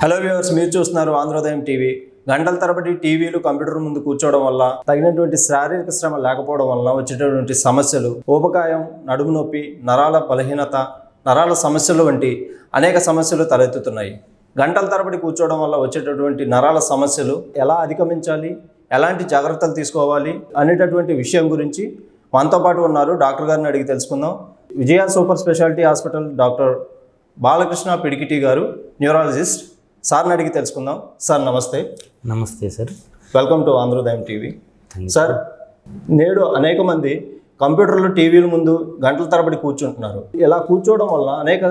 Hello viewers, మీరు చూస్తున్నారు Andhrodayam TV. గంటల తరబడి టీవీలు కంప్యూటర్ ముందు కూర్చోవడం వల్ల తగినటువంటి శారీరక శ్రమ లేకపోవడం వల్ల వచ్చేటటువంటి సమస్యలు ఊబకాయం, నడుము నొప్పి, నరాల బలహీనత, నరాల సమస్యలు వంటి అనేక సమస్యలు తలెత్తుతున్నాయి. గంటల తరబడి కూర్చోవడం వల్ల వచ్చేటటువంటి నరాల సమస్యలు ఎలా అధిగమించాలి, ఎలాంటి జాగ్రత్తలు తీసుకోవాలి అనేటటువంటి విషయం గురించి మనతో పాటు ఉన్నారు. డాక్టర్ గారిని అడిగి తెలుసుకుందాం. Vijaya super speciality hospital doctor Balakrishna Pidikiti garu, neurologist. సార్ని అడిగి తెలుసుకుందాం. సార్ నమస్తే. నమస్తే sir, welcome to Andhrodayam TV. Sir, నేడు అనేక మంది కంప్యూటర్లు, టీవీల ముందు గంటల తరబడి కూర్చుంటున్నారు. ఇలా కూర్చోవడం వల్ల అనేక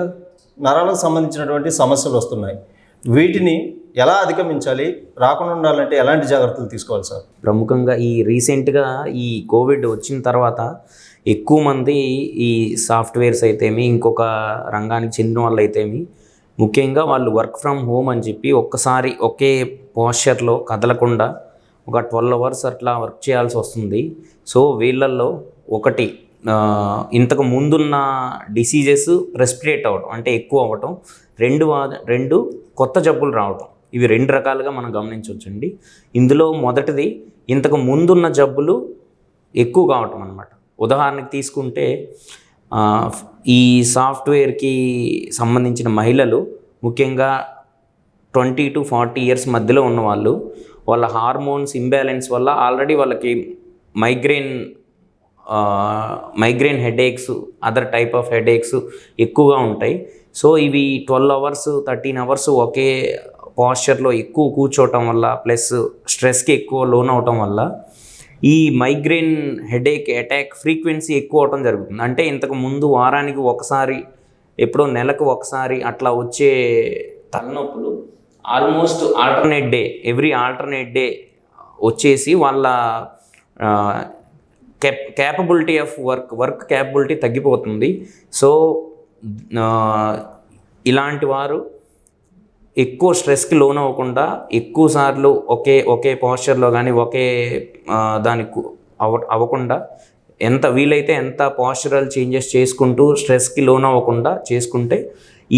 నరాలకు సంబంధించినటువంటి సమస్యలు వస్తున్నాయి. వీటిని ఎలా అధిగమించాలి, రాకుండా ఉండాలంటే ఎలాంటి జాగ్రత్తలు తీసుకోవాలి సార్? ప్రముఖంగా రీసెంట్గా ఈ కోవిడ్ వచ్చిన తర్వాత ఎక్కువ మంది ఈ సాఫ్ట్వేర్స్ అయితేమి, ఇంకొక రంగానికి చెందిన వాళ్ళు అయితేమి, ముఖ్యంగా వాళ్ళు వర్క్ ఫ్రమ్ హోమ్ అని చెప్పి ఒక్కసారి ఒకే పోస్చర్లో కదలకుండా ఒక 12 hours అట్లా వర్క్ చేయాల్సి వస్తుంది. సో వీళ్ళల్లో ఒకటి ఇంతకు ముందున్న డిసీజెస్ రెస్పిరేట్ అవ్వడం అంటే ఎక్కువ అవ్వటం, రెండు కొత్త జబ్బులు రావటం. ఇవి 2 రకాలుగా మనం గమనించవచ్చండి. ఇందులో మొదటిది ఇంతకు ముందున్న జబ్బులు ఎక్కువ కావటం అన్నమాట. ఉదాహరణకి తీసుకుంటే ఈ సాఫ్ట్వేర్కి సంబంధించిన మహిళలు, ముఖ్యంగా 20 to 40 years మధ్యలో ఉన్నవాళ్ళు, వాళ్ళ హార్మోన్స్ ఇంబ్యాలెన్స్ వల్ల ఆల్రెడీ వాళ్ళకి migraine headaches, other type of headaches ఎక్కువగా ఉంటాయి. సో ఇవి 12 hours 13 hours ఒకే పోస్చర్లో ఎక్కువ కూర్చోవటం వల్ల, ప్లస్ స్ట్రెస్కి ఎక్కువ లోన్ అవటం వల్ల ఈ మైగ్రేన్ హెడేక్ అటాక్ ఫ్రీక్వెన్సీ ఎక్కువ అవటం జరుగుతుంది. అంటే ఇంతకు ముందు వారానికి ఒకసారి, ఎప్పుడో నెలకు ఒకసారి అట్లా వచ్చే తలనొప్పులు ఆల్మోస్ట్ ఎవ్రీ ఆల్టర్నేట్ డే వచ్చేసి వాళ్ళ క్యాపబిలిటీ ఆఫ్ వర్క్ క్యాపబిలిటీ తగ్గిపోతుంది. సో ఇలాంటి వారు ఎక్కువ స్ట్రెస్కి లోన్ అవ్వకుండా ఎక్కువ సార్లు ఒకే పోస్చర్లో కానీ ఒకే దానికి అవ్వకుండా ఎంత వీలైతే ఎంత పోస్చరల్ చేంజెస్ చేసుకుంటూ స్ట్రెస్కి లోన్ అవ్వకుండా చేసుకుంటే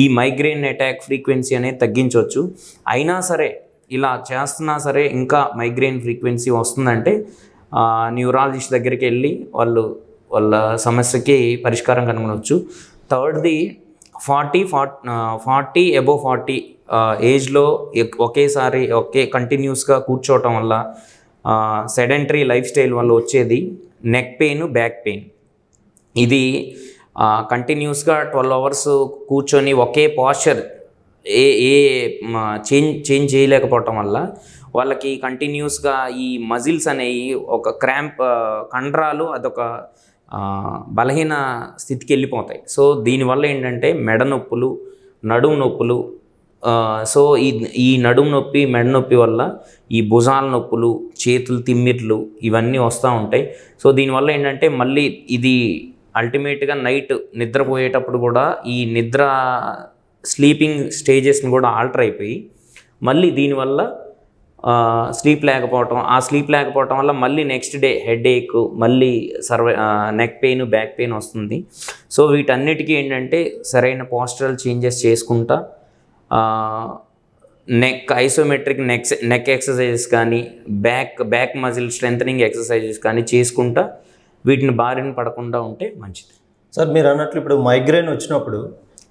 ఈ మైగ్రేన్ అటాక్ ఫ్రీక్వెన్సీ అనేది తగ్గించవచ్చు. అయినా సరే ఇలా చేస్తున్నా సరే ఇంకా మైగ్రేన్ ఫ్రీక్వెన్సీ వస్తుందంటే న్యూరాలజిస్ట్ దగ్గరికి వెళ్ళి వాళ్ళ సమస్యకి పరిష్కారం కనుగొనవచ్చు. థర్డ్ది 40 above 40 ఏజ్లో ఒకేసారి కంటిన్యూస్గా కూర్చోవటం వల్ల, సెడెంటరీ లైఫ్ స్టైల్ వల్ల వచ్చేది నెక్ పెయిన్, బ్యాక్ పెయిన్. ఇది కంటిన్యూస్గా 12 hours కూర్చొని ఒకే పోస్చర్ చేంజ్ చేయలేకపోవటం వల్ల వాళ్ళకి కంటిన్యూస్గా ఈ మజిల్స్ అనేవి ఒక కండరాలు అదొక బలహీన స్థితికి వెళ్ళిపోతాయి. సో దీనివల్ల ఏంటంటే మెడ నొప్పులు, నడుము నొప్పులు. సో ఈ నడుము నొప్పి, మెడ నొప్పి వల్ల ఈ భుజాల నొప్పులు, చేతులు తిమ్మిర్లు ఇవన్నీ వస్తూ ఉంటాయి. సో దీనివల్ల ఏంటంటే మళ్ళీ ఇది అల్టిమేట్గా నైట్ నిద్రపోయేటప్పుడు కూడా ఈ స్లీపింగ్ స్టేజెస్ని కూడా ఆల్టర్ అయిపోయి మళ్ళీ దీనివల్ల స్లీప్ లేకపోవటం వల్ల మళ్ళీ నెక్స్ట్ డే హెడేక్, మళ్ళీ నెక్ పెయిన్, బ్యాక్ పెయిన్ వస్తుంది. సో వీటన్నిటికీ ఏంటంటే సరైన పోస్చరల్ చేంజెస్ చేసుకుంటా ఐసోమెట్రిక్ నెక్ ఎక్సర్సైజెస్ కానీ, బ్యాక్ మజిల్ స్ట్రెంథనింగ్ ఎక్సర్సైజెస్ కానీ చేసుకుంటా వీటిని బారిన పడకుండా ఉంటే మంచిది. సార్, మీరు అన్నట్లు ఇప్పుడు మైగ్రేన్ వచ్చినప్పుడు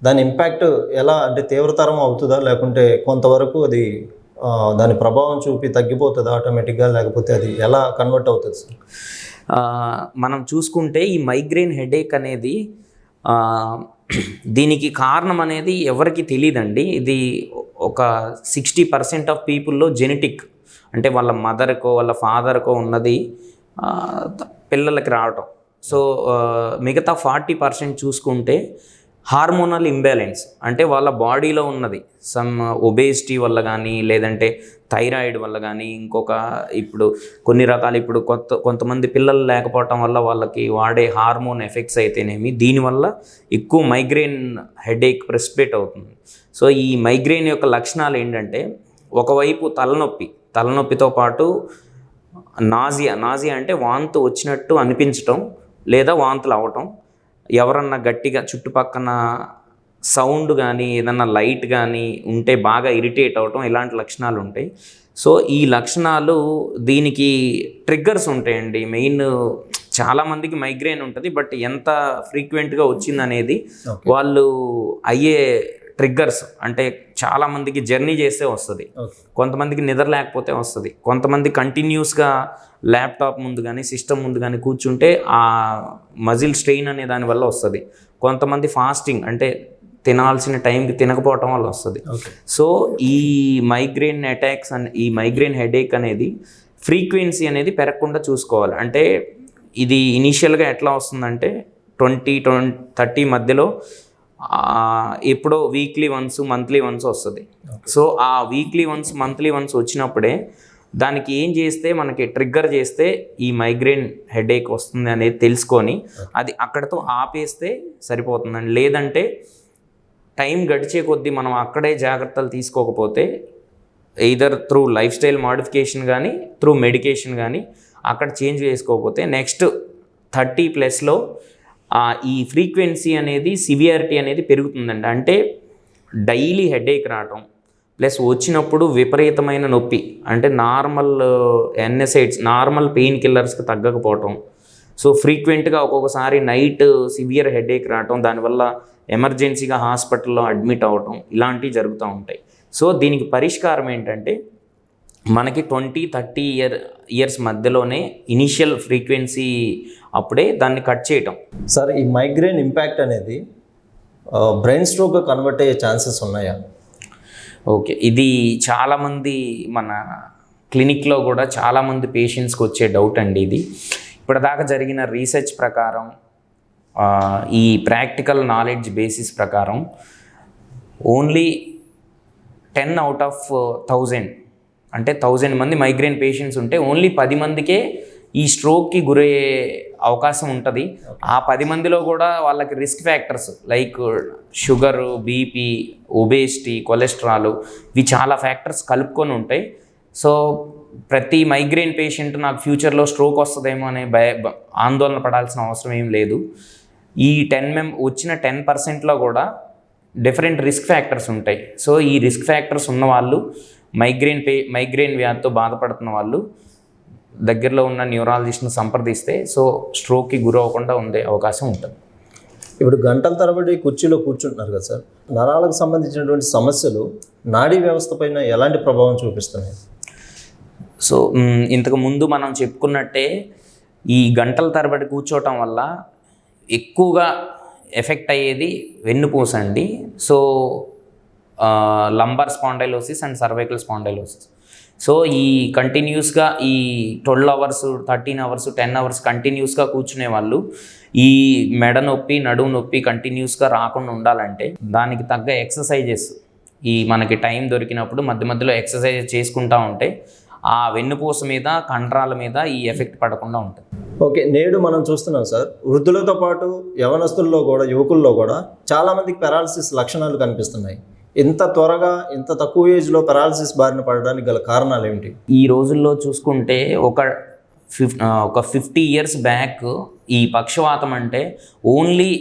దాని ఇంపాక్ట్ ఎలా, అంటే తీవ్రతరం అవుతుందా, లేకుంటే కొంతవరకు అది దాని ప్రభావం చూపి తగ్గిపోతుందా ఆటోమేటిక్గా, లేకపోతే అది ఎలా కన్వర్ట్ అవుతుంది సార్? మనం చూసుకుంటే ఈ మైగ్రేన్ హెడేక్ అనేది దీనికి కారణం అనేది ఎవరికి తెలియదండి. ఇది ఒక 60% ఆఫ్ పీపుల్లో జెనెటిక్, అంటే వాళ్ళ మదర్కో వాళ్ళ ఫాదర్కో ఉన్నది పిల్లలకి రావటం. సో మిగతా 40% చూసుకుంటే హార్మోనల్ ఇంబ్యాలెన్స్, అంటే వాళ్ళ బాడీలో ఉన్నది సమ్ ఒబేసిటీ వల్ల కానీ, లేదంటే థైరాయిడ్ వల్ల కానీ, ఇప్పుడు కొన్ని రకాలు, కొంతమంది పిల్లలు లేకపోవటం వల్ల వాళ్ళకి వాడే హార్మోన్ ఎఫెక్ట్స్ అయితేనేమి, దీనివల్ల ఎక్కువ మైగ్రేన్ హెడేక్ ప్రెసిపిటేట్ అవుతుంది. సో ఈ మైగ్రేన్ యొక్క లక్షణాలు ఏంటంటే, ఒకవైపు తలనొప్పితో పాటు నాజియా అంటే వాంతు వచ్చినట్టు అనిపించటం లేదా వాంతులు అవ్వటం, ఎవరన్నా గట్టిగా చుట్టుపక్కన సౌండ్ కానీ ఏదన్నా లైట్ కానీ ఉంటే బాగా ఇరిటేట్ అవటం ఇలాంటి లక్షణాలు ఉంటాయి. సో ఈ లక్షణాలు దీనికి ట్రిగ్గర్స్ ఉంటాయండి. మెయిన్ చాలామందికి మైగ్రేన్ ఉంటుంది, బట్ ఎంత ఫ్రీక్వెంట్గా వచ్చిందనేది వాళ్ళు అయ్యే ట్రిగ్గర్స్ అంటే చాలామందికి జర్నీ చేస్తే వస్తుంది, కొంతమందికి నిద్ర లేకపోతే వస్తుంది, కొంతమంది కంటిన్యూస్గా ల్యాప్టాప్ ముందు కానీ సిస్టమ్ ముందు కానీ కూర్చుంటే ఆ మజిల్ స్ట్రెయిన్ అనే దానివల్ల వస్తుంది, కొంతమంది ఫాస్టింగ్ అంటే తినాల్సిన టైంకి తినకపోవటం వల్ల వస్తుంది. సో ఈ మైగ్రేన్ అటాక్స్ ఈ మైగ్రేన్ హెడేక్ అనేది ఫ్రీక్వెన్సీ అనేది పెరగకుండా చూసుకోవాలి. అంటే ఇది ఇనీషియల్గా ఎట్లా వస్తుందంటే 20-30 మధ్యలో ఎప్పుడో వీక్లీ వన్స్ మంత్లీ వన్స్ వస్తుంది. సో ఆ వీక్లీ వన్స్ మంత్లీ వన్స్ వచ్చినప్పుడే దానికి ఏం చేస్తే మనకి ట్రిగ్గర్ చేస్తే ఈ మైగ్రేన్ హెడేక్ వస్తుంది అనేది తెలుసుకొని అది అక్కడతో ఆపేస్తే సరిపోతుందండి. లేదంటే టైం గడిచే కొద్దీ మనం అక్కడే జాగ్రత్తలు తీసుకోకపోతే either through life style modification కానీ త్రూ మెడికేషన్ కానీ అక్కడ చేంజ్ చేసుకోకపోతే నెక్స్ట్ 30+ ఈ ఫ్రీక్వెన్సీ అనేది సివియారిటీ అనేది పెరుగుతుందండి. అంటే డైలీ హెడేక్ రావటం ప్లస్ వచ్చినప్పుడు విపరీతమైన నొప్పి, అంటే నార్మల్ ఎన్ఎసైడ్స్ నార్మల్ పెయిన్ కిల్లర్స్కి తగ్గకపోవటం, సో ఫ్రీక్వెంట్గా ఒక్కొక్కసారి నైట్ సివియర్ హెడేక్ రావటం, దానివల్ల ఎమర్జెన్సీగా హాస్పిటల్లో అడ్మిట్ అవ్వటం ఇలాంటివి జరుగుతూ ఉంటాయి. సో దీనికి పరిష్కారం ఏంటంటే మనకి 20-30 ఇయర్స్ మధ్యలోనే ఇనీషియల్ ఫ్రీక్వెన్సీ అప్పుడే దాన్ని కట్ చేయటం. సార్, ఈ మైగ్రేన్ ఇంపాక్ట్ అనేది బ్రెయిన్ స్ట్రోక్గా కన్వర్ట్ అయ్యే ఛాన్సెస్ ఉన్నాయా? ఓకే, ఇది చాలామంది మన క్లినిక్లో కూడా చాలామంది పేషెంట్స్కి వచ్చే డౌట్ అండి. ఇది ఇప్పటిదాకా జరిగిన రీసెర్చ్ ప్రకారం ఈ ప్రాక్టికల్ నాలెడ్జ్ బేసిస్ ప్రకారం ఓన్లీ 10/1000 అంటే 1000 మంది మైగ్రేన్ పేషెంట్స్ ఉంటే ఓన్లీ 10 మందికే ఈ స్ట్రోక్కి గురయ్యే అవకాశం ఉంటుంది. ఆ 10 మందిలో కూడా వాళ్ళకి risk factors like sugar, BP, obesity, cholesterol ఇవి చాలా ఫ్యాక్టర్స్ కలుపుకొని ఉంటాయి. సో ప్రతి మైగ్రేన్ పేషెంట్ నాకు ఫ్యూచర్లో స్ట్రోక్ వస్తుందేమో అనే ఆందోళన పడాల్సిన అవసరం ఏం లేదు. ఈ వచ్చిన 10%లో కూడా డిఫరెంట్ రిస్క్ ఫ్యాక్టర్స్ ఉంటాయి. సో ఈ రిస్క్ ఫ్యాక్టర్స్ ఉన్న వాళ్ళు మైగ్రేన్ వ్యాధితో బాధపడుతున్న వాళ్ళు దగ్గరలో ఉన్న న్యూరాలజిస్ట్ని సంప్రదిస్తే సో స్ట్రోక్కి గురవ్వకుండా ఉండే అవకాశం ఉంటుంది. ఇప్పుడు గంటల తరబడి కుర్చీలో కూర్చుంటున్నారు కదా సార్, నరాలకు సంబంధించినటువంటి సమస్యలు నాడీ వ్యవస్థ పైన ఎలాంటి ప్రభావం చూపిస్తున్నాయి? సో ఇంతకు ముందు మనం చెప్పుకున్నట్టే ఈ గంటల తరబడి కూర్చోవటం వల్ల ఎక్కువగా ఎఫెక్ట్ అయ్యేది వెన్నుపూస అండి. So lumbar spondylosis and cervical spondylosis. So ఈ కంటిన్యూస్గా ఈ 12 అవర్స్ 13 అవర్స్ 10 అవర్స్ కంటిన్యూస్గా కూర్చునే వాళ్ళు ఈ మెడ నొప్పి నడుము నొప్పి కంటిన్యూస్గా రాకుండా ఉండాలంటే దానికి తగ్గ ఎక్సర్సైజెస్ ఈ మనకి టైం దొరికినప్పుడు మధ్య మధ్యలో ఎక్సర్సైజ్ చేసుకుంటూ ఉంటే ఆ వెన్నుపూస మీద కండరాల మీద ఈ ఎఫెక్ట్ పడకుండా ఉంటుంది. ఓకే, నేడు మనం చూస్తున్నాం సార్, వృద్ధులతో పాటు యవనస్తుల్లో కూడా యువకుల్లో కూడా చాలామందికి పెరాలసిస్ లక్షణాలు కనిపిస్తున్నాయి. ఇంత త్వరగా ఇంత తక్కువ ఏజ్లో పెరాలసిస్ బారిన పడడానికి గల కారణాలు ఏమిటి? ఈ రోజుల్లో చూసుకుంటే ఒక 50 ఇయర్స్ బ్యాక్ ఈ పక్షవాతం అంటే ఓన్లీ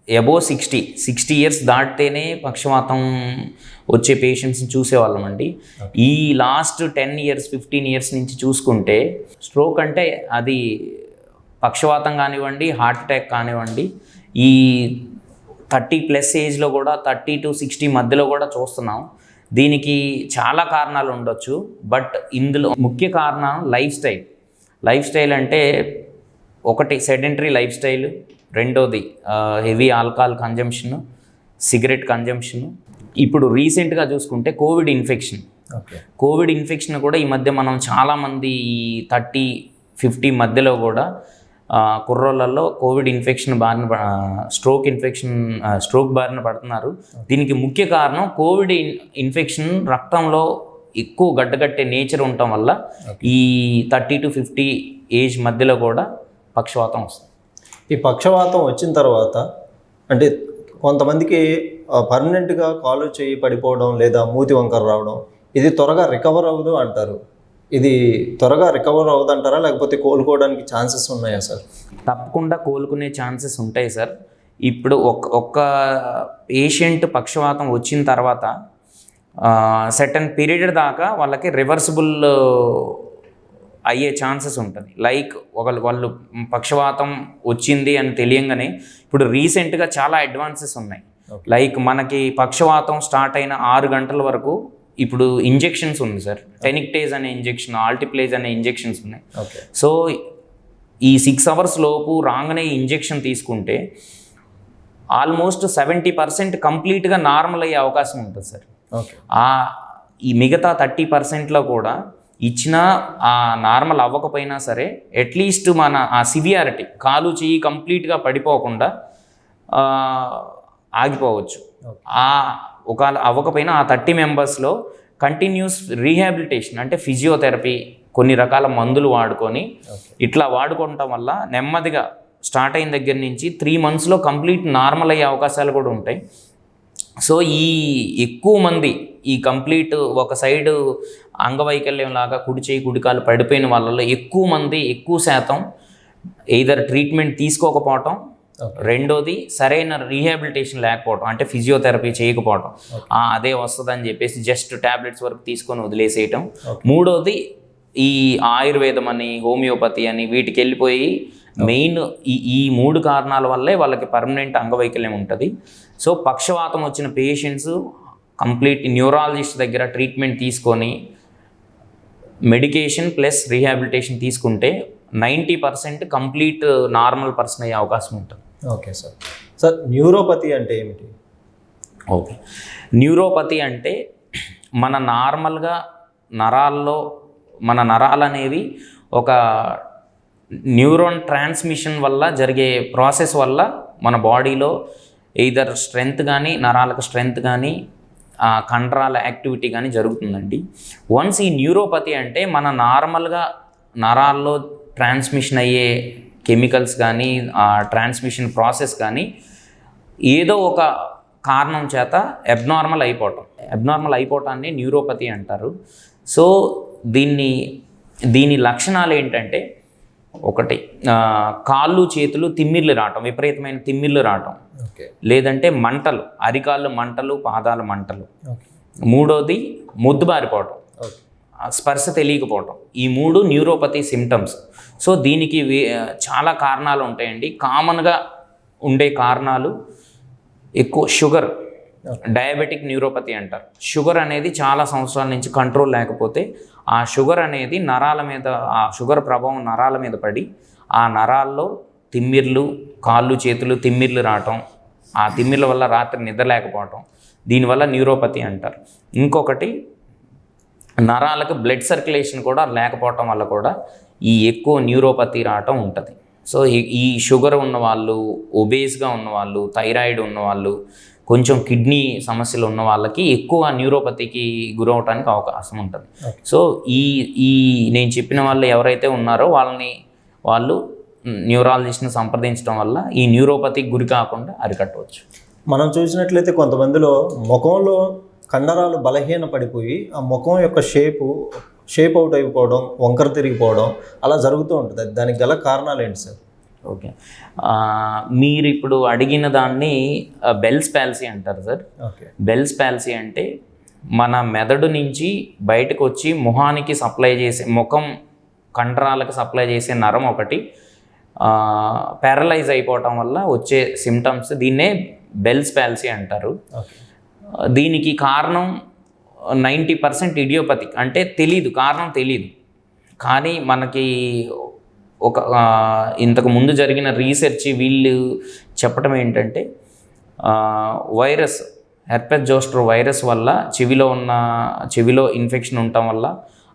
అబోవ్ 60 ఇయర్స్ దాటితేనే పక్షవాతం వచ్చే పేషెంట్స్ని చూసేవాళ్ళం అండి. ఈ లాస్ట్ 10 ఇయర్స్ 15 ఇయర్స్ నుంచి చూసుకుంటే స్ట్రోక్ అంటే అది పక్షవాతం కానివ్వండి, హార్ట్ అటాక్ కానివ్వండి, ఈ 30+ ఏజ్లో కూడా 30 to 60 మధ్యలో కూడా చూస్తున్నాం. దీనికి చాలా కారణాలు ఉండొచ్చు, బట్ ఇందులో ముఖ్య కారణం లైఫ్ స్టైల్ అంటే ఒకటి సెడెంటరీ లైఫ్ స్టైల్, రెండోది heavy alcohol consumption, cigarette consumption. ఇప్పుడు రీసెంట్గా చూసుకుంటే కోవిడ్ ఇన్ఫెక్షన్ కూడా ఈ మధ్య మనం చాలామంది ఈ 30-50 మధ్యలో కూడా కుర్రోళ్ళల్లో కోవిడ్ ఇన్ఫెక్షన్ స్ట్రోక్ బారిన పడుతున్నారు. దీనికి ముఖ్య కారణం కోవిడ్ ఇన్ఫెక్షన్ రక్తంలో ఎక్కువ గడ్డగట్టే నేచర్ ఉండటం వల్ల ఈ 30 to 50 ఏజ్ మధ్యలో కూడా పక్షవాతం వస్తుంది. ఈ పక్షవాతం వచ్చిన తర్వాత అంటే కొంతమందికి పర్మనెంట్గా కాలు చేయి పడిపోవడం లేదా మూతి వంకర రావడం, ఇది త్వరగా రికవర్ అవ్వదు అంటారు. ఇది త్వరగా రికవర్ అవ్వదంటారా, లేకపోతే కోలుకోవడానికి ఛాన్సెస్ ఉన్నాయా సార్? తప్పకుండా కోలుకునే ఛాన్సెస్ ఉంటాయి సార్. ఇప్పుడు ఒక్క పేషెంట్ పక్షవాతం వచ్చిన తర్వాత సర్టన్ పీరియడ్ దాకా వాళ్ళకి రివర్సిబుల్ అయ్యే ఛాన్సెస్ ఉంటుంది. లైక్ వాళ్ళు పక్షవాతం వచ్చింది అని తెలియంగానే ఇప్పుడు రీసెంట్గా చాలా అడ్వాన్సెస్ ఉన్నాయి. లైక్ మనకి పక్షవాతం స్టార్ట్ అయిన 6 గంటల వరకు ఇప్పుడు ఇంజెక్షన్స్ ఉంది సార్. టెనిక్టేజ్ అనే ఇంజెక్షన్, ఆల్టిప్లేజ్ అనే ఇంజెక్షన్స్ ఉన్నాయి. సో ఈ 6 అవర్స్ లోపు రాగానే ఇంజెక్షన్ తీసుకుంటే ఆల్మోస్ట్ 70% కంప్లీట్గా నార్మల్ అయ్యే అవకాశం ఉంటుంది సార్. ఈ మిగతా 30%లో కూడా ఇచ్చినా ఆ నార్మల్ అవ్వకపోయినా సరే అట్లీస్ట్ మన ఆ సివియారిటీ కాలు చెయ్యి కంప్లీట్గా పడిపోకుండా ఆగిపోవచ్చు. ఒకవేళ అవ్వకపోయినా ఆ 30 మెంబర్స్లో కంటిన్యూస్ రీహాబిలిటేషన్ అంటే ఫిజియోథెరపీ, కొన్ని రకాల మందులు వాడుకొని ఇట్లా వాడుకోవటం వల్ల నెమ్మదిగా స్టార్ట్ అయిన దగ్గర నుంచి 3 మంత్స్లో కంప్లీట్ నార్మల్ అయ్యే అవకాశాలు కూడా ఉంటాయి. సో ఈ ఎక్కువ మంది ఈ కంప్లీట్ ఒక సైడు అంగవైకల్యం లాగా కుడి చేయి కుడికాలు పడిపోయిన వాళ్ళలో ఎక్కువ శాతం ఎయిదర్ ట్రీట్మెంట్ తీసుకోకపోవటం, రెండోది సరైన రీహాబిలిటేషన్ లేకపోవడం అంటే ఫిజియోథెరపీ చేయకపోవడం, అదే వస్తుందని చెప్పేసి జస్ట్ ట్యాబ్లెట్స్ వరకు తీసుకొని వదిలేసేయటం, మూడోది ఈ ఆయుర్వేదం అని హోమియోపతి అని వీటికి వెళ్ళిపోయి మెయిన్ ఈ 3 కారణాల వల్లే వాళ్ళకి పర్మనెంట్ అంగవైకల్యం ఉంటుంది. సో పక్షవాతం వచ్చిన పేషెంట్స్ కంప్లీట్ న్యూరాలజిస్ట్ దగ్గర ట్రీట్మెంట్ తీసుకొని మెడికేషన్ ప్లస్ రీహాబిలిటేషన్ తీసుకుంటే 90% కంప్లీట్ నార్మల్ పర్సన్ అయ్యే అవకాశం ఉంటుంది. Okay sir. సార్ న్యూరోపతి అంటే ఏమిటి? ఓకే, న్యూరోపతి అంటే మన నార్మల్గా నరాల్లో మన నరాలు అనేవి ఒక న్యూరాన్ ట్రాన్స్మిషన్ వల్ల జరిగే ప్రాసెస్ వల్ల మన బాడీలో ఎయిదర్ స్ట్రెంగ్త్ కానీ నరాలకు స్ట్రెంగ్త్ కానీ కండరాల యాక్టివిటీ కానీ జరుగుతుందండి. వన్స్ ఈ న్యూరోపతి అంటే మన నార్మల్గా నరాల్లో ట్రాన్స్మిషన్ అయ్యే కెమికల్స్ కానీ ట్రాన్స్మిషన్ ప్రాసెస్ కానీ ఏదో ఒక కారణం చేత అబ్నార్మల్ అయిపోవటాన్ని న్యూరోపతి అంటారు. సో దీని లక్షణాలు ఏంటంటే, ఒకటి కాళ్ళు చేతులు తిమ్మిర్లు రావటం, విపరీతమైన తిమ్మిర్లు రావటం, లేదంటే మంటలు, అరికాళ్ళు మంటలు, పాదాల మంటలు, మూడోది మొద్దుబారిపోవటం, స్పర్శ తెలియకపోవటం. ఈ 3 న్యూరోపతి సిమ్టమ్స్. సో దీనికి చాలా కారణాలు ఉంటాయండి. కామన్గా ఉండే కారణాలు ఎక్కువ షుగర్, డయాబెటిక్ న్యూరోపతి అంటారు. షుగర్ అనేది చాలా సంవత్సరాల నుంచి కంట్రోల్ లేకపోతే ఆ షుగర్ అనేది నరాల మీద, ఆ షుగర్ ప్రభావం నరాల మీద పడి ఆ నరాల్లో తిమ్మిర్లు, కాళ్ళు చేతులు తిమ్మిర్లు రావటం, ఆ తిమ్మిర్ల వల్ల రాత్రి నిద్ర లేకపోవటం, దీనివల్ల న్యూరోపతి అంటారు. ఇంకొకటి నరాలకు బ్లడ్ సర్క్యులేషన్ కూడా లేకపోవటం వల్ల కూడా ఈ ఎక్కువ న్యూరోపతి రావటం ఉంటుంది. సో ఈ షుగర్ ఉన్నవాళ్ళు, ఒబేస్గా ఉన్నవాళ్ళు, థైరాయిడ్ ఉన్నవాళ్ళు, కొంచెం కిడ్నీ సమస్యలు ఉన్న వాళ్ళకి ఎక్కువ న్యూరోపతికి గురవడానికి అవకాశం ఉంటుంది. సో ఈ నేను చెప్పిన వాళ్ళు ఎవరైతే ఉన్నారో వాళ్ళు న్యూరాలజిస్ట్ని సంప్రదించడం వల్ల ఈ న్యూరోపతికి గురి కాకుండా అరికట్టవచ్చు. మనం చూసినట్లయితే కొంతమందిలో ముఖంలో కండరాలు బలహీన పడిపోయి ఆ ముఖం యొక్క షేప్ అవుట్ అయిపోవడం, వంకర తిరిగిపోవడం అలా జరుగుతూ ఉంటుంది. దానికి గల కారణాలు ఏంటి సార్? ఓకే, మీరు ఇప్పుడు అడిగిన దాన్ని బెల్స్ పాలసీ అంటారు సార్. బెల్స్ పాలసీ అంటే మన మెదడు నుంచి బయటకు వచ్చి ముఖానికి సప్లై చేసే, ముఖం కండరాలకు సప్లై చేసే నరం ఒకటి ప్యారలైజ్ అయిపోవటం వల్ల వచ్చే సిమ్టమ్స్, దీన్నే బెల్స్ పాలసీ అంటారు. దీనికి కారణం 90% ఇడియోపతిక్, అంటే కారణం తెలీదు. కానీ మనకి ఒక ఇంతకు ముందు జరిగిన రీసెర్చ్ వీళ్ళు చెప్పడం ఏంటంటే, వైరస్ హెర్పెస్ జోస్టర్ వైరస్ వల్ల చెవిలో ఇన్ఫెక్షన్ ఉండటం వల్ల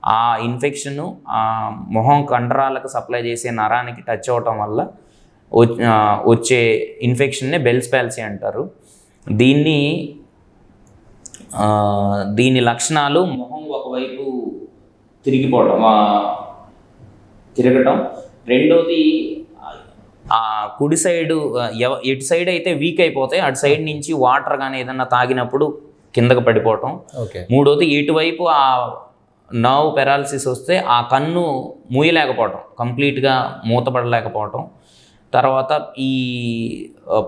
ఆ ఇన్ఫెక్షను ఆ మొహం కండరాలకు సప్లై చేసే నరానికి టచ్ అవ్వటం వల్ల వచ్చే ఇన్ఫెక్షన్నే బెల్స్ పాలసీ అంటారు. దీని లక్షణాలు మొహం ఒకవైపు తిరగటం, రెండోది కుడి సైడు ఎటు సైడ్ అయితే వీక్ అయిపోతే అటు సైడ్ నుంచి వాటర్ కానీ ఏదన్నా తాగినప్పుడు కిందకు పడిపోవటం, మూడోది ఇటువైపు ఆ నర్వ్ పెరాలసిస్ వస్తే ఆ కన్ను మూయలేకపోవటం, కంప్లీట్గా మూతపడలేకపోవటం, తర్వాత ఈ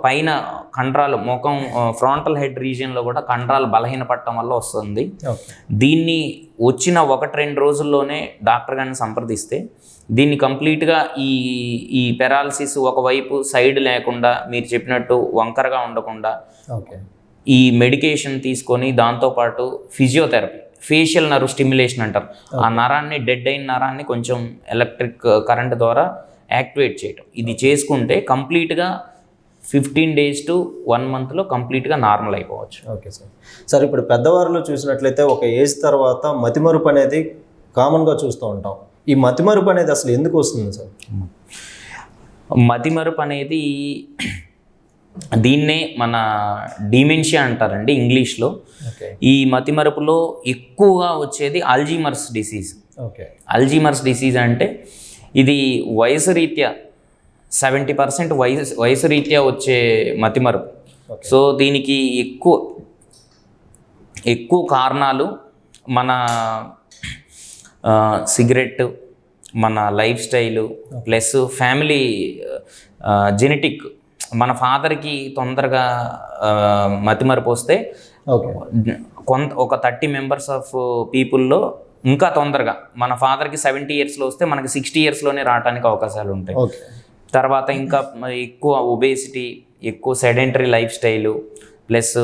పైన కండరాలు ముఖం ఫ్రంటల్ హెడ్ రీజియన్లో కూడా కండరాలు బలహీనపడటం వల్ల వస్తుంది. దీన్ని వచ్చిన 1-2 రోజుల్లోనే డాక్టర్ గారిని సంప్రదిస్తే దీన్ని కంప్లీట్గా ఈ పెరాలసిస్ ఒకవైపు సైడ్ లేకుండా మీరు చెప్పినట్టు వంకరగా ఉండకుండా ఈ మెడికేషన్ తీసుకొని దాంతోపాటు ఫిజియోథెరపీ, ఫేషియల్ నర్వ్ స్టిమ్యులేషన్ అంటారు, ఆ నరాన్ని డెడ్ అయిన నరాన్ని కొంచెం ఎలక్ట్రిక్ కరెంట్ ద్వారా యాక్టివేట్ చేయటం, ఇది చేసుకుంటే కంప్లీట్గా 15 days to 1 monthలో కంప్లీట్గా నార్మల్ అయిపోవచ్చు. ఓకే సార్ ఇప్పుడు పెద్దవారిలో చూసినట్లయితే ఒక ఏజ్ తర్వాత మతిమరుపు అనేది కామన్గా చూస్తూ ఉంటాం. ఈ మతిమరుపు అనేది అసలు ఎందుకు వస్తుంది సార్? మతిమరుపు అనేది దీన్నే మన డిమెన్షియా అంటారండి ఇంగ్లీష్లో. ఈ మతిమరుపులో ఎక్కువగా వచ్చేది అల్జీమర్స్ డిసీజ్. అల్జీమర్స్ డిసీజ్ అంటే ఇది వయసు రీత్యా 70% వయసు రీత్యా వచ్చే మతిమరుపు. సో దీనికి ఎక్కువ కారణాలు మన సిగరెట్, మన life style, plus family genetic. మన ఫాదర్కి తొందరగా మతిమరుపు వస్తే ఒక 30 members ఆఫ్ పీపుల్లో ఇంకా తొందరగా, మన ఫాదర్కి 70 yearsలో వస్తే మనకి 60 yearsలోనే రావడానికి అవకాశాలు ఉంటాయి. తర్వాత ఇంకా ఎక్కువ ఒబేసిటీ, ఎక్కువ సెడెంటరీ లైఫ్ స్టైలు, ప్లస్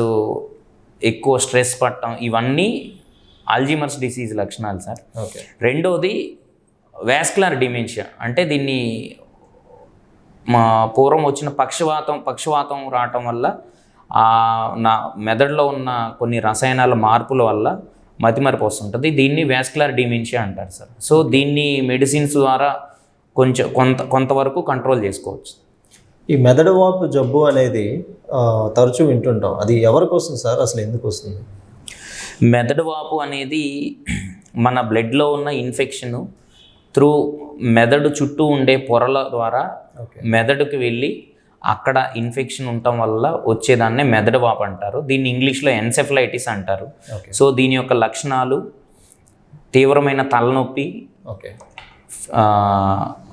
ఎక్కువ స్ట్రెస్ పట్టడం, ఇవన్నీ అల్జీమర్స్ డిసీజ్ లక్షణాలు సార్. రెండోది వాస్కులర్ డిమెన్షియా. అంటే దీన్ని మా పూర్వం వచ్చిన పక్షవాతం రావటం వల్ల నా మెదడులో ఉన్న కొన్ని రసాయనాల మార్పుల వల్ల మతిమరుపు వస్తుంటుంది. దీన్ని వాస్కులర్ డిమెన్షియా అంటారు సార్. సో దీన్ని మెడిసిన్స్ ద్వారా కొంతవరకు కంట్రోల్ చేసుకోవచ్చు. ఈ మెదడు వాపు జబ్బు అనేది తరచూ వింటుంటాం, అది ఎవరికి వస్తుంది సార్, అసలు ఎందుకు వస్తుంది? మెదడు వాపు అనేది మన బ్లడ్లో ఉన్న ఇన్ఫెక్షన్ త్రూ మెదడు చుట్టూ ఉండే పొరల ద్వారా మెదడుకి వెళ్ళి అక్కడ ఇన్ఫెక్షన్ ఉండటం వల్ల వచ్చేదాన్నే మెదడు వాపు అంటారు. దీన్ని ఇంగ్లీష్లో ఎన్సెఫలైటిస్ అంటారు. సో దీని యొక్క లక్షణాలు తీవ్రమైన తలనొప్పి,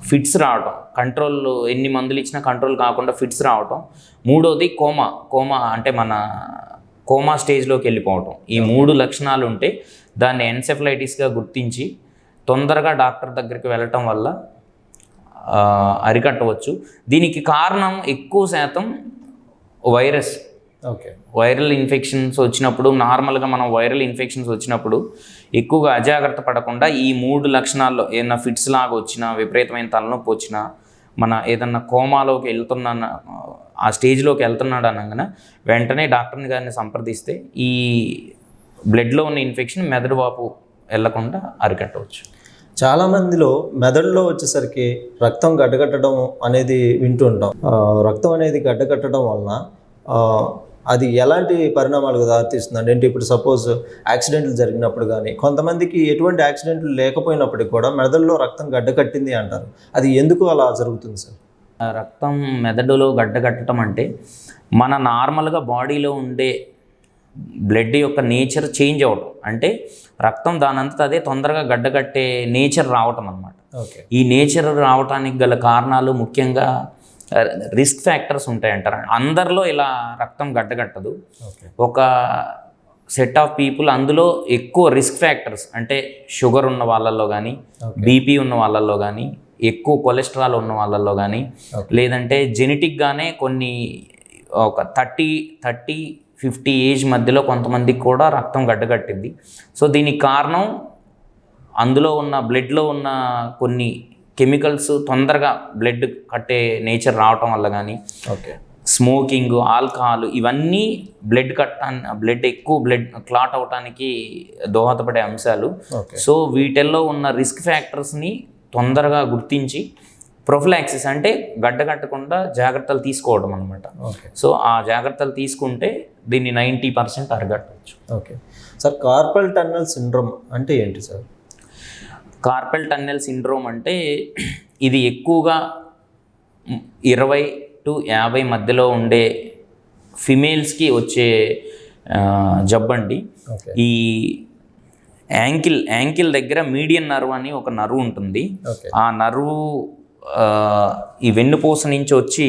ఫిట్స్ రావటం, కంట్రోల్ ఎన్ని మందులు ఇచ్చినా కంట్రోల్ కాకుండా ఫిట్స్ రావటం. మూడోది కోమా అంటే మన కోమా స్టేజ్లోకి వెళ్ళిపోవటం. ఈ 3 లక్షణాలు ఉంటే దాన్ని ఎన్సెఫలైటిస్గా గుర్తించి తొందరగా డాక్టర్ దగ్గరికి వెళ్ళటం వల్ల అరికట్టవచ్చు. దీనికి కారణం ఎక్కువ శాతం వైరల్ ఇన్ఫెక్షన్స్ వచ్చినప్పుడు, నార్మల్గా మనం వైరల్ ఇన్ఫెక్షన్స్ వచ్చినప్పుడు ఎక్కువగా అజాగ్రత్త పడకుండా ఈ 3 లక్షణాల్లో ఏదైనా ఫిట్స్ లాగా వచ్చినా, విపరీతమైన తలనొప్పి వచ్చినా, మన ఏదన్నా కోమాలోకి ఆ స్టేజ్లోకి వెళ్తున్నాడు అనగానే వెంటనే డాక్టర్ని గారిని సంప్రదిస్తే ఈ బ్లడ్లో ఉన్న ఇన్ఫెక్షన్ మెదడు వాపు వెళ్లకుండా అరికట్టవచ్చు. చాలామందిలో మెదడులో వచ్చేసరికి రక్తం గడ్డగట్టడం అనేది వింటూ ఉంటాం. రక్తం అనేది గడ్డగట్టడం వలన అది ఎలాంటి పరిణామాలకు దారితీస్తుందండి? అంటే ఇప్పుడు సపోజ్ యాక్సిడెంట్లు జరిగినప్పుడు కానీ, కొంతమందికి ఎటువంటి యాక్సిడెంట్లు లేకపోయినప్పటికీ కూడా మెదడులో రక్తం గడ్డకట్టింది అంటారు. అది ఎందుకు అలా జరుగుతుంది సార్? రక్తం మెదడులో గడ్డకట్టడం అంటే మన నార్మల్గా బాడీలో ఉండే బ్లడ్ యొక్క నేచర్ చేంజ్ అవ్వటం. అంటే రక్తం దానంతట అదే తొందరగా గడ్డకట్టే నేచర్ రావటం అన్నమాట. ఈ నేచర్ రావటానికి గల కారణాలు ముఖ్యంగా రిస్క్ ఫ్యాక్టర్స్ ఉంటాయంటారు. అందరిలో ఇలా రక్తం గడ్డగట్టదు. ఒక సెట్ ఆఫ్ పీపుల్, అందులో ఎక్కువ రిస్క్ ఫ్యాక్టర్స్ అంటే షుగర్ ఉన్న వాళ్ళల్లో కానీ, బీపీ ఉన్న వాళ్ళల్లో కానీ, ఎక్కువ కొలెస్ట్రాల్ ఉన్న వాళ్ళల్లో కానీ, లేదంటే జెనెటిక్గానే కొన్ని ఒక 30-50 ఏజ్ మధ్యలో కొంతమందికి కూడా రక్తం గడ్డగట్టింది. సో దీనికి కారణం అందులో ఉన్న బ్లడ్లో ఉన్న కొన్ని కెమికల్స్ తొందరగా బ్లడ్ కట్టే నేచర్ రావటం వల్ల కానీ, స్మోకింగ్, ఆల్కహాల్, ఇవన్నీ బ్లడ్ క్లాట్ అవటానికి దోహదపడే అంశాలు. సో వీటిల్లో ఉన్న రిస్క్ ఫ్యాక్టర్స్ని తొందరగా గుర్తించి ప్రొఫిలాక్సిస్ అంటే గడ్డగట్టకుండా జాగ్రత్తలు తీసుకోవడం అనమాట. సో ఆ జాగ్రత్తలు తీసుకుంటే దీన్ని 90% అరికట్టవచ్చు. Okay sir, carpal tunnel syndrome అంటే ఏంటి సార్? కార్పల్ టన్నెల్ సిండ్రోమ్ అంటే ఇది ఎక్కువగా 20 to 50 మధ్యలో ఉండే ఫిమేల్స్కి వచ్చే జబ్బండి. ఈ యాంకిల్ దగ్గర మీడియన్ నర్వ్ అని ఒక నర్వ్ ఉంటుంది. ఆ నర్వ్ ఈ వెన్నుపూస నుంచి వచ్చి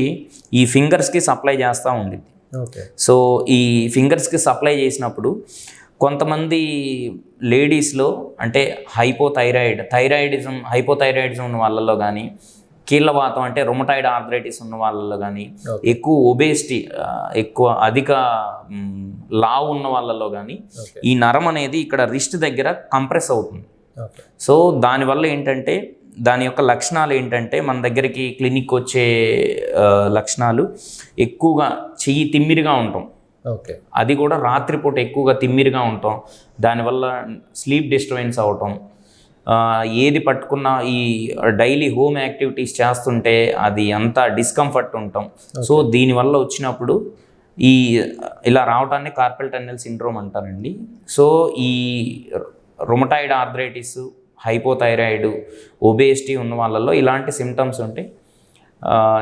ఈ ఫింగర్స్కి సప్లై చేస్తూ ఉండిద్ది. ఓకే. సో ఈ ఫింగర్స్కి సప్లై చేసినప్పుడు కొంతమంది లేడీస్లో అంటే హైపోథైరాయిడిజం ఉన్న వాళ్ళలో కానీ, కీళ్ళవాతం అంటే రొమటాయిడ్ ఆర్థరైటిస్ ఉన్న వాళ్ళలో కానీ, ఎక్కువ ఒబేసిటీ ఎక్కువ అధిక లావు ఉన్న వాళ్ళలో కానీ ఈ నరం అనేది ఇక్కడ రిస్ట్ దగ్గర కంప్రెస్ అవుతుంది. సో దానివల్ల ఏంటంటే దాని యొక్క లక్షణాలు ఏంటంటే మన దగ్గరికి క్లినిక్ వచ్చే లక్షణాలు ఎక్కువగా చెయ్యి తిమ్మిరిగా ఉంటాం. ఓకే. అది కూడా రాత్రిపూట ఎక్కువగా తిమ్మిరిగా ఉంటాం. దానివల్ల స్లీప్ డిస్టర్బెన్స్ అవటం, ఏది పట్టుకున్నా ఈ డైలీ హోమ్ యాక్టివిటీస్ చేస్తుంటే అది అంతా డిస్కంఫర్ట్ ఉంటాం. సో దీనివల్ల వచ్చినప్పుడు ఇలా రావటాన్ని కార్పల్ టన్నెల్ సిండ్రోమ్ అంటారండి. సో ఈ రొమటాయిడ్ ఆర్థరైటిస్, హైపోథైరాయిడ్, ఒబేసిటీ ఉన్న వాళ్ళల్లో ఇలాంటి సిమ్టమ్స్ ఉంటే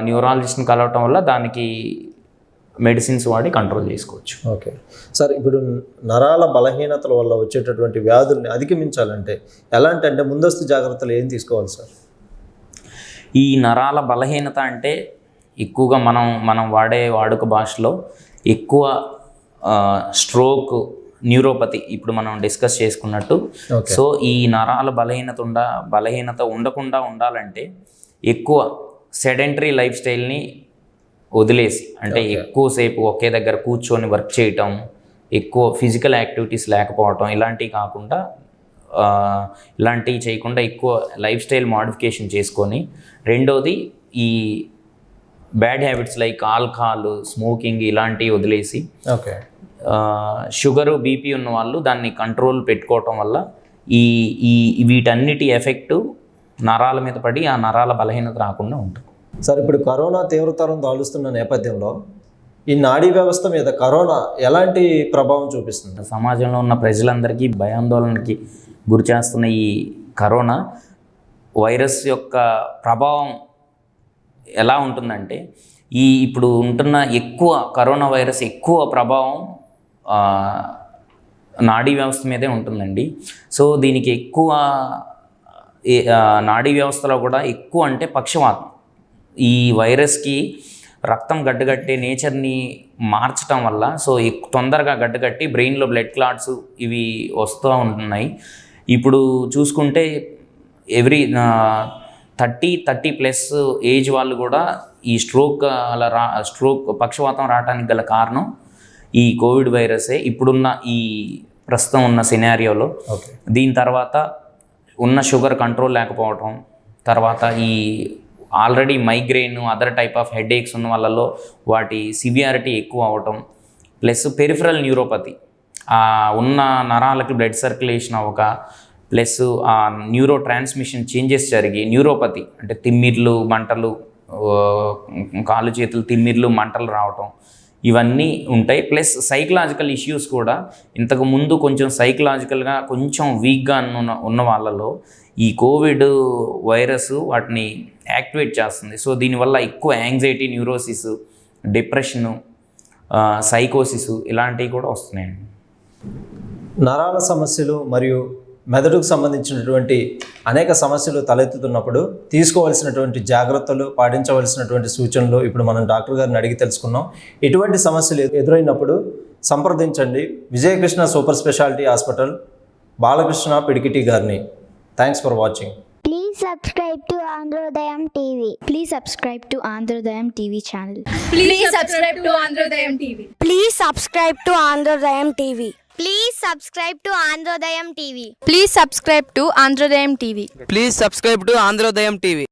న్యూరాలజిస్ట్ని కలవటం వల్ల దానికి మెడిసిన్స్ వాడి కంట్రోల్ చేసుకోవచ్చు. ఓకే సార్, ఇప్పుడు నరాల బలహీనతల వల్ల వచ్చేటటువంటి వ్యాధుల్ని అధిగమించాలంటే అంటే ముందస్తు జాగ్రత్తలు ఏం తీసుకోవాలి సార్? ఈ నరాల బలహీనత అంటే ఎక్కువగా మనం వాడే వాడుక భాషలో ఎక్కువ స్ట్రోక్, న్యూరోపతి ఇప్పుడు మనం డిస్కస్ చేసుకున్నట్టు. సో ఈ నరాల బలహీనత ఉండకుండా ఉండాలంటే ఎక్కువ సెడెంటరీ లైఫ్ స్టైల్ని వదిలేసి, అంటే ఎక్కువసేపు ఒకే దగ్గర కూర్చొని వర్క్ చేయటం, ఎక్కువ ఫిజికల్ యాక్టివిటీస్ లేకపోవటం, ఇలాంటివి చేయకుండా ఎక్కువ లైఫ్ స్టైల్ మోడిఫికేషన్ చేసుకొని, రెండోది ఈ bad habits like alcohol, smoking ఇలాంటివి వదిలేసి, షుగరు, బీపీ ఉన్న వాళ్ళు దాన్ని కంట్రోల్ పెట్టుకోవటం వల్ల వీటన్నిటి ఎఫెక్టు నరాల మీద పడి ఆ నరాల బలహీనత రాకుండా ఉంటుంది. సార్, ఇప్పుడు కరోనా తీవ్రతరం దాలుస్తున్న నేపథ్యంలో ఈ నాడీ వ్యవస్థ మీద కరోనా ఎలాంటి ప్రభావం చూపిస్తుంది? సమాజంలో ఉన్న ప్రజలందరికీ భయాందోళనకి గురిచేస్తున్న ఈ కరోనా వైరస్ యొక్క ప్రభావం ఎలా ఉంటుందంటే, ఇప్పుడు ఉంటున్న కరోనా వైరస్ ఎక్కువ ప్రభావం నాడీ వ్యవస్థ మీదే ఉంటుందండి. సో దీనికి ఎక్కువ నాడీ వ్యవస్థలో కూడా ఎక్కువ అంటే పక్షవాతం. ఈ వైరస్కి రక్తం గడ్డగట్టే నేచర్ని మార్చడం వల్ల సో తొందరగా గడ్డగట్టి బ్రెయిన్లో బ్లడ్ క్లాట్స్ ఇవి వస్తూ ఉంటున్నాయి. ఇప్పుడు చూసుకుంటే ఎవ్రీ 30+ ఏజ్ వాళ్ళు కూడా ఈ స్ట్రోక్ పక్షవాతం రావడానికి గల కారణం ఈ కోవిడ్ వైరసే. ఇప్పుడున్న ఈ ప్రస్తుతం ఉన్న సినారియోలో దీని తర్వాత ఉన్న షుగర్ కంట్రోల్ లేకపోవటం, తర్వాత ఈ already migraine, other type of headaches ఉన్న వాళ్ళలో వాటి సివియారిటీ ఎక్కువ అవటం, ప్లస్ పెరిఫరల్ న్యూరోపతి, ఉన్న నరాలకి బ్లడ్ సర్క్యులేషన్ అవ్వక, ప్లస్ ఆ న్యూరో ట్రాన్స్మిషన్ చేంజెస్ జరిగి న్యూరోపతి అంటే తిమ్మిర్లు, మంటలు, కాళ్ళు చేతులు తిమ్మిర్లు, మంటలు రావటం ఇవన్నీ ఉంటాయి. ప్లస్ సైకలాజికల్ ఇష్యూస్ కూడా ఇంతకు ముందు కొంచెం సైకలాజికల్గా కొంచెం వీక్గా ఉన్న వాళ్ళలో ఈ కోవిడ్ వైరస్ వాటిని యాక్టివేట్ చేస్తుంది. సో దీనివల్ల ఎక్కువ యాంగ్జైటీ, న్యూరోసిస్, డిప్రెషను, సైకోసిస్ ఇలాంటివి కూడా వస్తున్నాయండి. నరాల సమస్యలు మరియు మెదడుకు సంబంధించినటువంటి అనేక సమస్యలు తలెత్తుతున్నప్పుడు తీసుకోవాల్సినటువంటి జాగ్రత్తలు, పాటించవలసినటువంటి సూచనలు ఇప్పుడు మనం డాక్టర్ గారిని అడిగి తెలుసుకున్నాం. ఎటువంటి సమస్యలు ఎదురైనప్పుడు సంప్రదించండి Vijayakrishna super speciality hospital, Balakrishna Pidikiti గారిని. Thanks for watching. Please subscribe to Androdayam TV. Please subscribe to Androdayam TV channel. Please subscribe to Androdayam TV. Please subscribe to Androdayam TV. Please subscribe to Androdayam TV. Please subscribe to Androdayam TV. Please subscribe to Androdayam TV.